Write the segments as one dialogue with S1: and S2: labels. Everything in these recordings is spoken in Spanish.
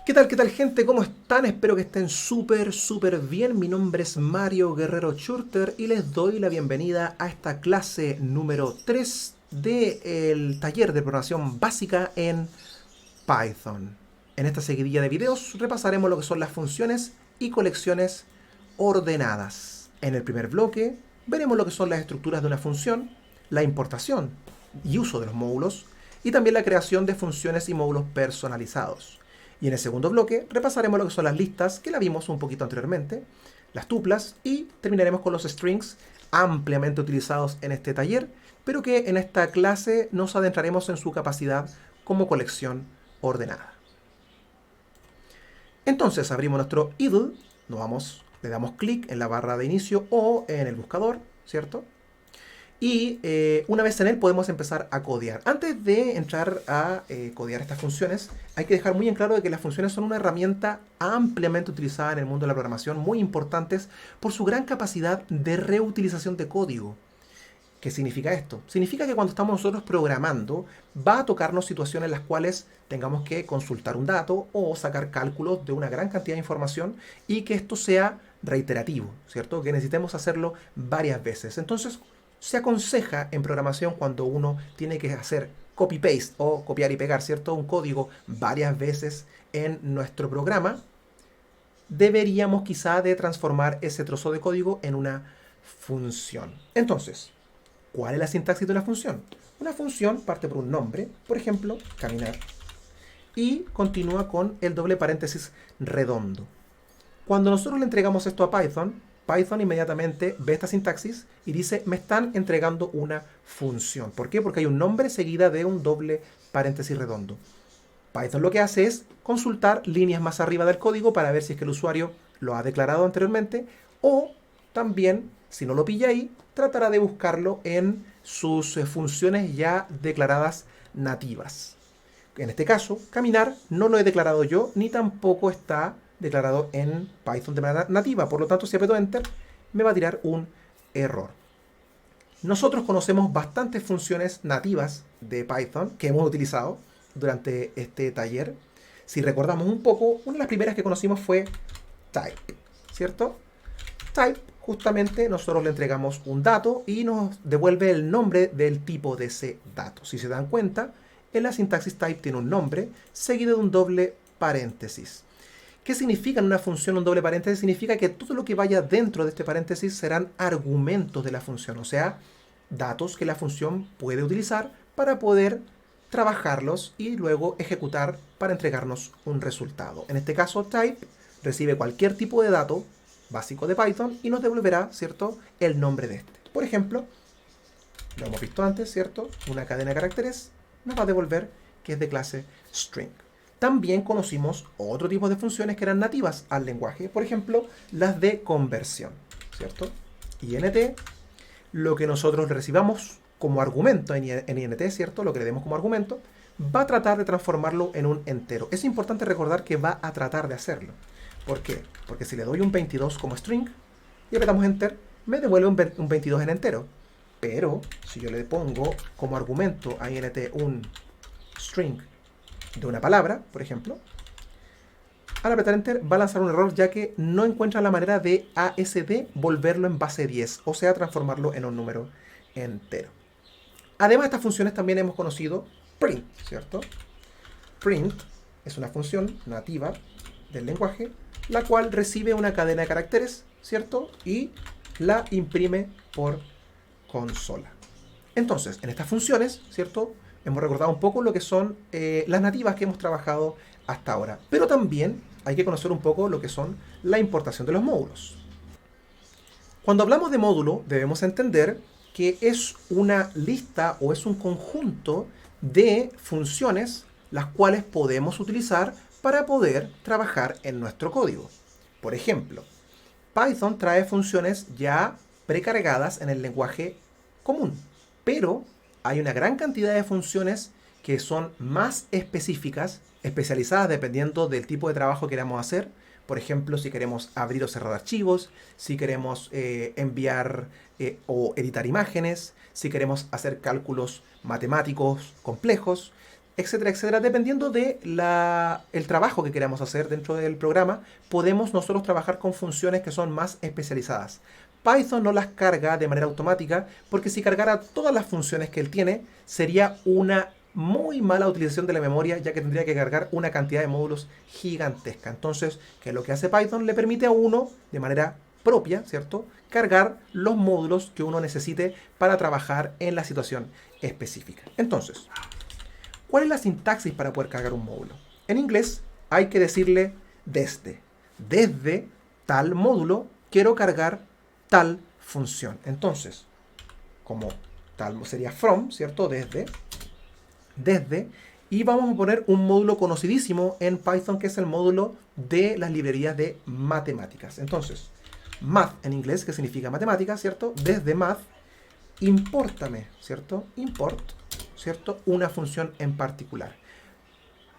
S1: Qué tal gente? ¿Cómo están? Espero que estén súper bien. Mi nombre es Mario Guerrero Schurter y les doy la bienvenida a esta clase número 3 del taller de programación básica en Python. En esta seguidilla de videos repasaremos lo que son las funciones y colecciones ordenadas. En el primer bloque veremos lo que son las estructuras de una función, la importación y uso de los módulos y también la creación de funciones y módulos personalizados. Y en el segundo bloque repasaremos lo que son las listas, que la vimos un poquito anteriormente, las tuplas y terminaremos con los strings ampliamente utilizados en este taller, pero que en esta clase nos adentraremos en su capacidad como colección ordenada. Entonces abrimos nuestro idle, le damos clic en la barra de inicio o en el buscador, ¿cierto? Y una vez en él podemos empezar a codear. Antes de entrar a codear estas funciones, hay que dejar muy en claro de que las funciones son una herramienta ampliamente utilizada en el mundo de la programación, muy importantes por su gran capacidad de reutilización de código. ¿Qué significa esto? Significa que cuando estamos nosotros programando, va a tocarnos situaciones en las cuales tengamos que consultar un dato o sacar cálculos de una gran cantidad de información y que esto sea reiterativo, ¿cierto? Que necesitemos hacerlo varias veces. Entonces, se aconseja en programación cuando uno tiene que hacer copy-paste o copiar y pegar, ¿cierto? Un código varias veces en nuestro programa, deberíamos quizá de transformar ese trozo de código en una función. Entonces, ¿cuál es la sintaxis de una función? Una función parte por un nombre, por ejemplo, caminar, y continúa con el doble paréntesis redondo. Cuando nosotros le entregamos esto a Python inmediatamente ve esta sintaxis y dice, me están entregando una función. ¿Por qué? Porque hay un nombre seguida de un doble paréntesis redondo. Python lo que hace es consultar líneas más arriba del código para ver si es que el usuario lo ha declarado anteriormente o también, si no lo pilla ahí, tratará de buscarlo en sus funciones ya declaradas nativas. En este caso, caminar no lo he declarado yo, ni tampoco está declarado en Python de manera nativa. Por lo tanto, si aprieto Enter, me va a tirar un error. Nosotros conocemos bastantes funciones nativas de Python que hemos utilizado durante este taller. Si recordamos un poco, una de las primeras que conocimos fue type, ¿cierto? Type, justamente nosotros le entregamos un dato y nos devuelve el nombre del tipo de ese dato. Si se dan cuenta, en la sintaxis type tiene un nombre seguido de un doble paréntesis. ¿Qué significa en una función un doble paréntesis? Significa que todo lo que vaya dentro de este paréntesis serán argumentos de la función, o sea, datos que la función puede utilizar para poder trabajarlos y luego ejecutar para entregarnos un resultado. En este caso, type recibe cualquier tipo de dato básico de Python y nos devolverá, ¿cierto?, el nombre de este. Por ejemplo, lo hemos visto antes, ¿cierto? Una cadena de caracteres nos va a devolver que es de clase string. También conocimos otro tipo de funciones que eran nativas al lenguaje, por ejemplo, las de conversión, ¿cierto? INT, lo que nosotros recibamos como argumento en INT, ¿cierto? Lo que le demos como argumento, va a tratar de transformarlo en un entero. Es importante recordar que va a tratar de hacerlo. ¿Por qué? Porque si le doy un 22 como string y apretamos Enter, me devuelve un 22 en entero. Pero si yo le pongo como argumento a INT un string de una palabra, por ejemplo, al apretar Enter va a lanzar un error ya que no encuentra la manera de ASD volverlo en base 10, o sea, transformarlo en un número entero. Además de estas funciones también hemos conocido print, ¿cierto? Print es una función nativa del lenguaje, la cual recibe una cadena de caracteres, ¿cierto? Y la imprime por consola. Entonces, en estas funciones, ¿cierto?, hemos recordado un poco lo que son las nativas que hemos trabajado hasta ahora. Pero también hay que conocer un poco lo que son la importación de los módulos. Cuando hablamos de módulo, debemos entender que es una lista o es un conjunto de funciones las cuales podemos utilizar para poder trabajar en nuestro código. Por ejemplo, Python trae funciones ya precargadas en el lenguaje común, pero hay una gran cantidad de funciones que son más específicas, especializadas dependiendo del tipo de trabajo que queramos hacer. Por ejemplo, si queremos abrir o cerrar archivos, si queremos enviar o editar imágenes, si queremos hacer cálculos matemáticos complejos. etcétera, etcétera. Dependiendo de el trabajo que queramos hacer dentro del programa, podemos nosotros trabajar con funciones que son más especializadas. Python no las carga de manera automática porque si cargara todas las funciones que él tiene, sería una muy mala utilización de la memoria, ya que tendría que cargar una cantidad de módulos gigantesca. Entonces, ¿qué es lo que hace Python? Le permite a uno, de manera propia, ¿cierto?, cargar los módulos que uno necesite para trabajar en la situación específica. Entonces, ¿cuál es la sintaxis para poder cargar un módulo? En inglés hay que decirle desde. Desde tal módulo quiero cargar tal función. Entonces, como tal sería from, ¿cierto? Desde, y vamos a poner un módulo conocidísimo en Python que es el módulo de las librerías de matemáticas. Entonces, math en inglés, que significa matemáticas, ¿cierto? Desde math, impórtame, ¿cierto? Import, ¿cierto? Una función en particular.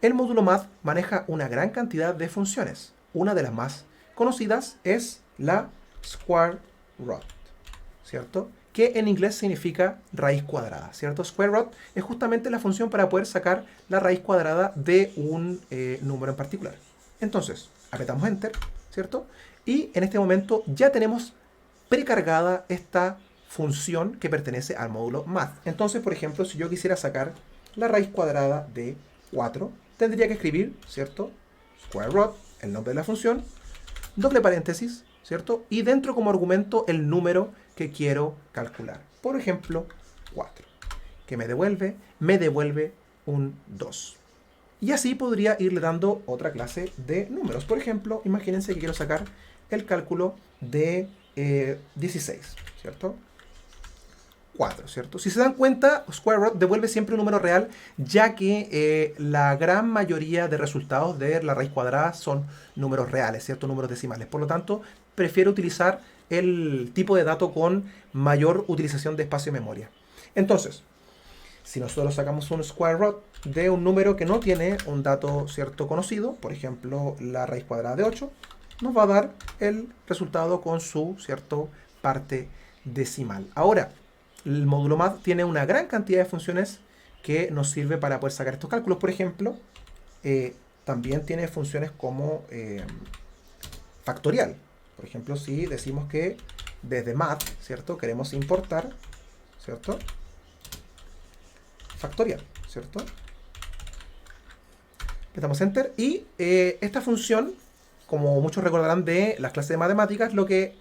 S1: El módulo math maneja una gran cantidad de funciones. Una de las más conocidas es la square root, ¿cierto? Que en inglés significa raíz cuadrada, ¿cierto? Square root es justamente la función para poder sacar la raíz cuadrada de un número en particular. Entonces, apretamos Enter, ¿cierto? Y en este momento ya tenemos precargada esta función que pertenece al módulo math. Entonces, por ejemplo, si yo quisiera sacar la raíz cuadrada de 4, tendría que escribir, ¿cierto? Square root, el nombre de la función, doble paréntesis, ¿cierto? Y dentro como argumento el número que quiero calcular. Por ejemplo, 4. Que me devuelve un 2. Y así podría irle dando otra clase de números. Por ejemplo, imagínense que quiero sacar el cálculo de 16, ¿cierto? 4, ¿cierto? Si se dan cuenta, square root devuelve siempre un número real, ya que la gran mayoría de resultados de la raíz cuadrada son números reales, ¿cierto? Números decimales. Por lo tanto, prefiero utilizar el tipo de dato con mayor utilización de espacio de memoria. Entonces, si nosotros sacamos un square root de un número que no tiene un dato, ¿cierto?, conocido, por ejemplo, la raíz cuadrada de 8, nos va a dar el resultado con su, ¿cierto?, parte decimal. Ahora, el módulo math tiene una gran cantidad de funciones que nos sirve para poder sacar estos cálculos. Por ejemplo, también tiene funciones como factorial. Por ejemplo, si decimos que desde math, ¿cierto?, queremos importar, ¿cierto?, factorial, ¿cierto? Le damos Enter y esta función, como muchos recordarán de las clases de matemáticas, lo que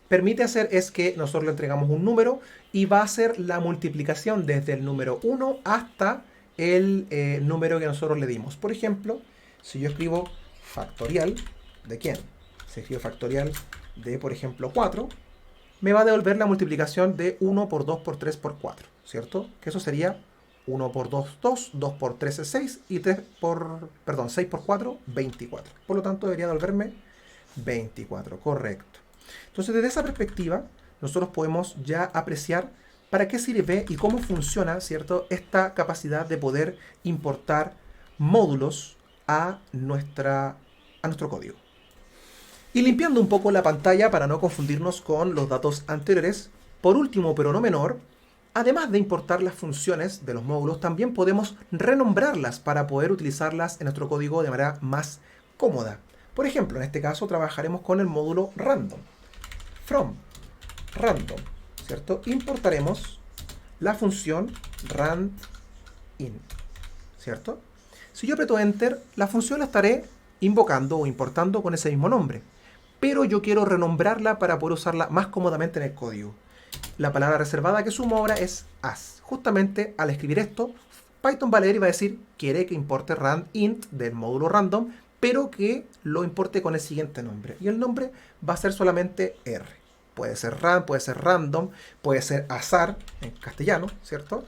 S1: permite hacer es que nosotros le entregamos un número y va a hacer la multiplicación desde el número 1 hasta el número que nosotros le dimos. Por ejemplo, si yo escribo factorial, ¿de quién? Si escribo factorial de, por ejemplo, 4, me va a devolver la multiplicación de 1 por 2 por 3 por 4, ¿cierto? Que eso sería 1 por 2, 2, 2 por 3 es 6 y 6 por 4, 24. Por lo tanto, debería devolverme 24, correcto. Entonces, desde esa perspectiva, nosotros podemos ya apreciar para qué sirve y cómo funciona, ¿cierto?, esta capacidad de poder importar módulos a nuestro código. Y limpiando un poco la pantalla para no confundirnos con los datos anteriores, por último, pero no menor, además de importar las funciones de los módulos, también podemos renombrarlas para poder utilizarlas en nuestro código de manera más cómoda. Por ejemplo, en este caso trabajaremos con el módulo random. From random, ¿cierto? Importaremos la función randint, ¿cierto? Si yo aprieto Enter, la función la estaré invocando o importando con ese mismo nombre. Pero yo quiero renombrarla para poder usarla más cómodamente en el código. La palabra reservada que sumo ahora es as. Justamente al escribir esto, Python va a leer y va a decir, quiere que importe randint del módulo random, pero que lo importe con el siguiente nombre. Y el nombre va a ser solamente R. Puede ser rand, puede ser random, puede ser azar en castellano, ¿cierto?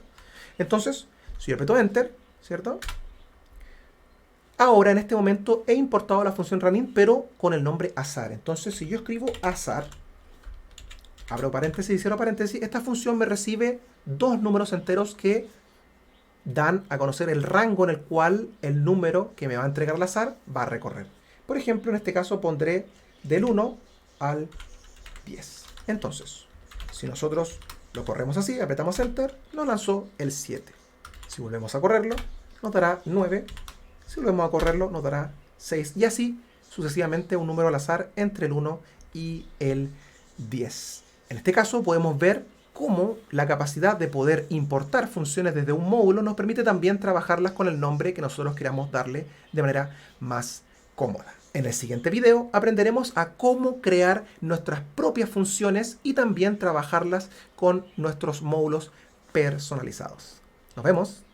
S1: Entonces, si yo aprieto Enter, ¿cierto? Ahora, en este momento, he importado la función randint, pero con el nombre azar. Entonces, si yo escribo azar, abro paréntesis y cierro paréntesis, esta función me recibe dos números enteros que dan a conocer el rango en el cual el número que me va a entregar el azar va a recorrer. Por ejemplo, en este caso pondré del 1 al 10. Entonces, si nosotros lo corremos así, apretamos Enter, nos lanzó el 7. Si volvemos a correrlo, nos dará 9. Si volvemos a correrlo, nos dará 6. Y así sucesivamente un número al azar entre el 1 y el 10. En este caso podemos ver cómo la capacidad de poder importar funciones desde un módulo nos permite también trabajarlas con el nombre que nosotros queramos darle de manera más cómoda. En el siguiente video aprenderemos a cómo crear nuestras propias funciones y también trabajarlas con nuestros módulos personalizados. Nos vemos.